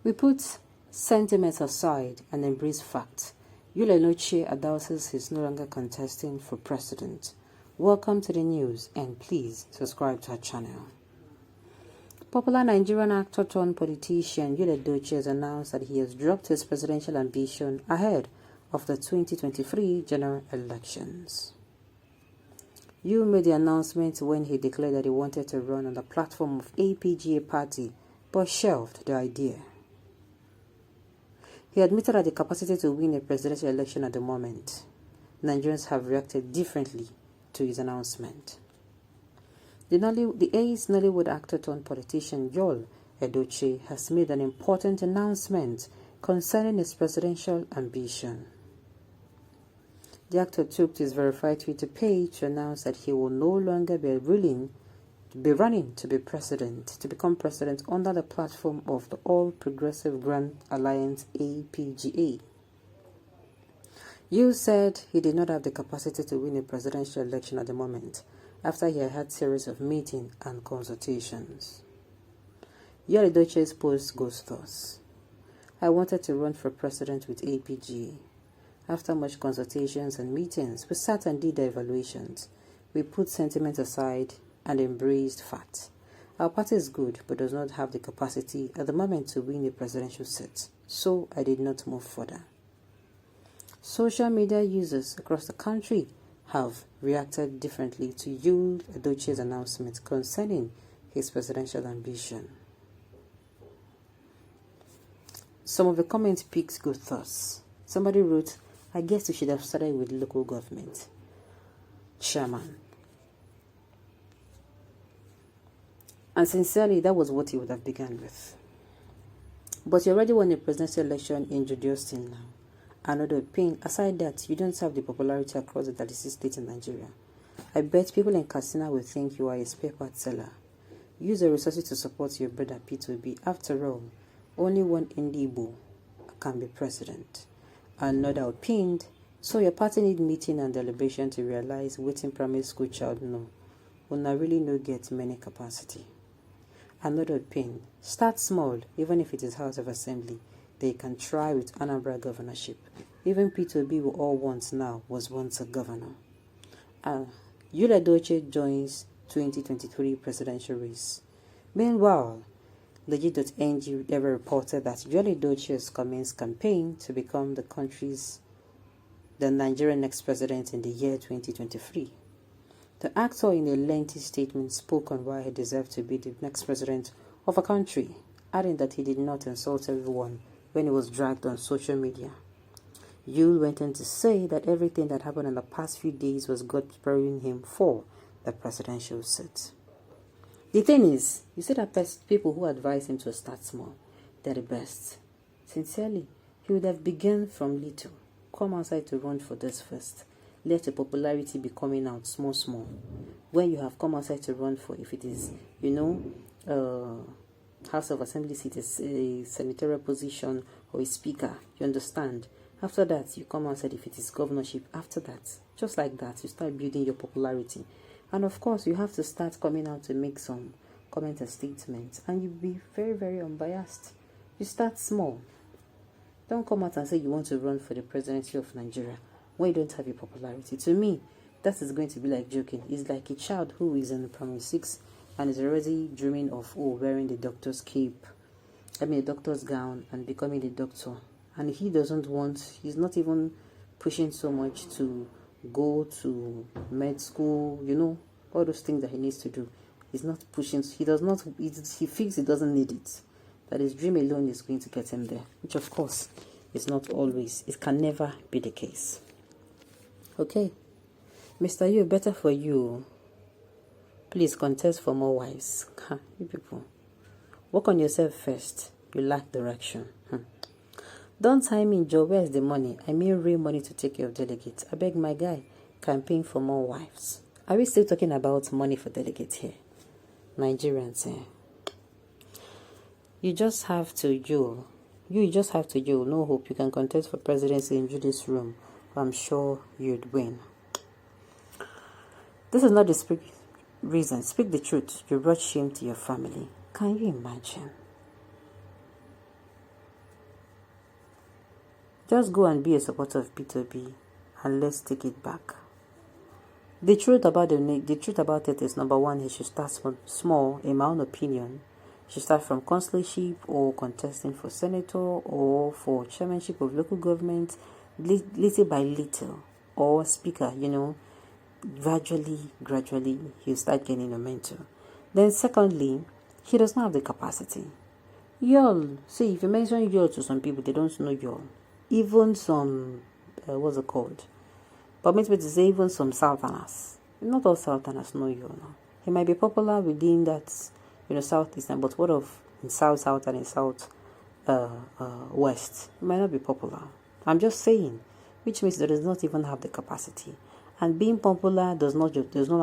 We put sentiments aside and embrace facts. Edochie announces he's no longer contesting for president. Welcome to the news and please subscribe to our channel. Popular Nigerian actor turned politician Edochie has announced that he has dropped his presidential ambition ahead of the 2023 general elections. Yu made the announcement when he declared that he wanted to run on the platform of APGA party but shelved the idea. He admitted that the capacity to win a presidential election at the moment. Nigerians have reacted differently to his announcement. The A's Nollywood actor turned politician Edochie has made an important announcement concerning his presidential ambition. The actor took to his verified Twitter page to announce that he will no longer be running to become president under the platform of the All Progressive Grand Alliance APGA. Yu said he did not have the capacity to win a presidential election at the moment, after he had a series of meetings and consultations. Edochie's post goes thus: I wanted to run for president with APGA. After much consultations and meetings, we sat and did the evaluations. We put sentiment aside and embraced facts. Our party is good but does not have the capacity at the moment to win a presidential seat, so I did not move further. Social media users across the country have reacted differently to Edochie's announcement concerning his presidential ambition. Some of the comment pics go thus. Somebody wrote, I guess we should have started with local government chairman. And sincerely, that was what he would have begun with. But you already won a presidential election introduced in now. Another opinion, aside that, you don't have the popularity across the 36 states in Nigeria. I bet people in Katsina will think you are a spare part seller. Use the resources to support your brother P2B. After all, only one Igbo can be president. Another opined, so your party need meeting and deliberation to realize waiting primary school child no. Una really no get many capacity. Another opinion, start small, even if it is House of Assembly. They can try with Anambra governorship. Even P2B we all want now was once a governor. Edochie joins 2023 presidential race. Meanwhile, Legit.ng ever reported that Edochie has commenced campaign to become the Nigerian next president in the year 2023. The actor in a lengthy statement spoke on why he deserved to be the next president of a country, adding that he did not insult everyone when he was dragged on social media. Yu went on to say that everything that happened in the past few days was God preparing him for the presidential seat. The thing is, you see that people who advise him to start small, they're the best. Sincerely, he would have begun from little. Come outside to run for this first. Let the popularity be coming out small. When you have come outside to run for, if it is, House of Assembly seat, is a senatorial position or a speaker, you understand. After that, you come outside if it is governorship. After that, just like that, you start building your popularity. And of course, you have to start coming out to make some comments and statements. And you'll be very, very unbiased. You start small. Don't come out and say you want to run for the presidency of Nigeria when you don't have your popularity. To me, that is going to be like joking. It's like a child who is in primary 6 and is already dreaming of wearing the doctor's cape, the doctor's gown and becoming a doctor. And he's not even pushing so much to go to med school, all those things that he needs to do. He's not pushing, he feels he doesn't need it. That his dream alone is going to get him there, which of course is not always, it can never be the case. Okay, Mr. Yu, better for you. Please contest for more wives. You people, work on yourself first. You lack direction. Don't tie me, Joe. Where's the money? I mean real money to take care of delegates. I beg my guy, campaign for more wives. Are we still talking about money for delegates here? Nigerians here. You just have to, Joe. No hope. You can contest for presidency in Judy's room. I'm sure you'd win. This is not the reason. Speak the truth. You brought shame to your family. Can you imagine? Just go and be a supporter of P2B and let's take it back. The truth about it is, number one, he should start small, in my own opinion. He should start from consulship or contesting for senator or for chairmanship of local government, little by little, or speaker, gradually, he'll start gaining momentum. Then secondly, he does not have the capacity. Y'all, see, if you mention y'all to some people, they don't know y'all. Even some, what's it called? Permit me to say, even some Southerners. Not all Southerners know y'all now. He might be popular within that, Southeastern, but what of in South and in South West? He might not be popular. I'm just saying, which means that does not even have the capacity. And being popular does not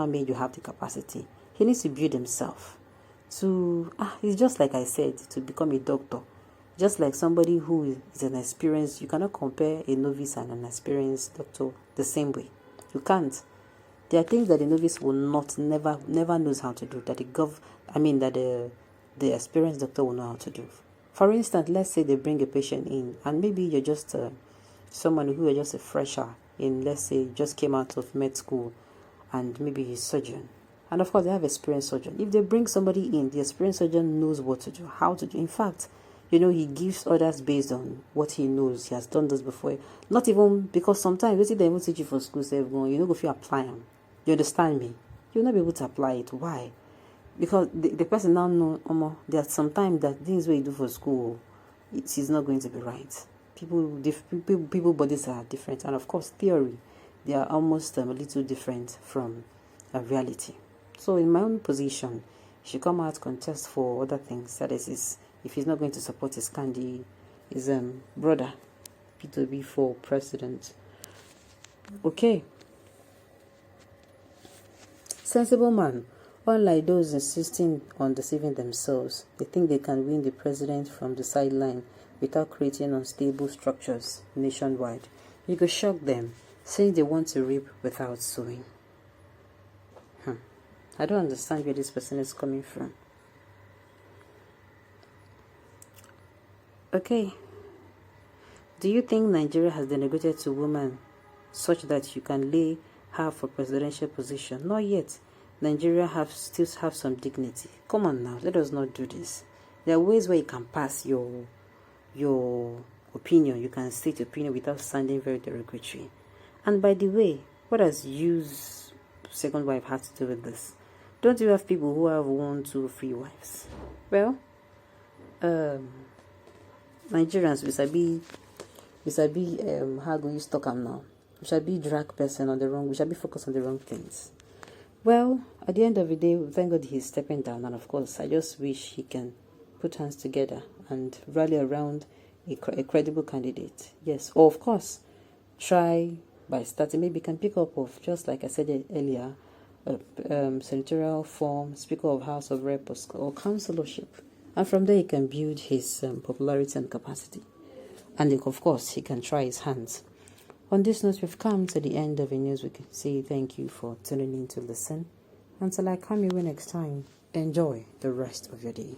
mean you have the capacity. He needs to build himself. It's just like I said, to become a doctor. Just like somebody who is an experienced, you cannot compare a novice and an experienced doctor the same way. You can't. There are things that the novice will never knows how to do, that the experienced doctor will know how to do. For instance, let's say they bring a patient in, and maybe you're just someone who is just a fresher in, let's say, just came out of med school, and maybe he's a surgeon. And of course, they have experienced surgeon. If they bring somebody in, the experienced surgeon knows what to do, how to do. In fact, he gives orders based on what he knows. He has done this before. Not even because sometimes, they even teach you for school, say, go if you apply them. You understand me? You'll not be able to apply it. Why? Because the person now know, there's sometimes that things what you do for school, it is not going to be right. People bodies are different. And of course, theory, they are almost a little different from reality. So in my own position, he should come out, contest for other things. That is, if he's not going to support his candidate, his brother, P2B for president. Okay. Sensible man. Unlike those insisting on deceiving themselves, they think they can win the president from the sideline without creating unstable structures nationwide. You could shock them, saying they want to reap without sowing. I don't understand where this person is coming from. Okay. Do you think Nigeria has denigrated to women such that you can lay her for presidential position? Not yet. Nigeria still have some dignity. Come on now, let us not do this. There are ways where you can pass your opinion. You can state opinion without sounding very derogatory. And by the way, what has use second wife had to do with this? Don't you have people who have 1, 2, 3 wives? Well, Nigerians, we shall be how go you stock them now? We shall be drag person on the wrong. We shall be focused on the wrong things. Well, at the end of the day, thank God he's stepping down, and of course, I just wish he can put hands together and rally around a credible candidate. Yes, or of course, try by starting. Maybe can pick up of, just like I said earlier, senatorial form, Speaker of House of Rep or councillorship, and from there he can build his popularity and capacity. And of course, he can try his hands. On this note, we've come to the end of the news. We can say thank you for tuning in to listen. Until I come your way next time, enjoy the rest of your day.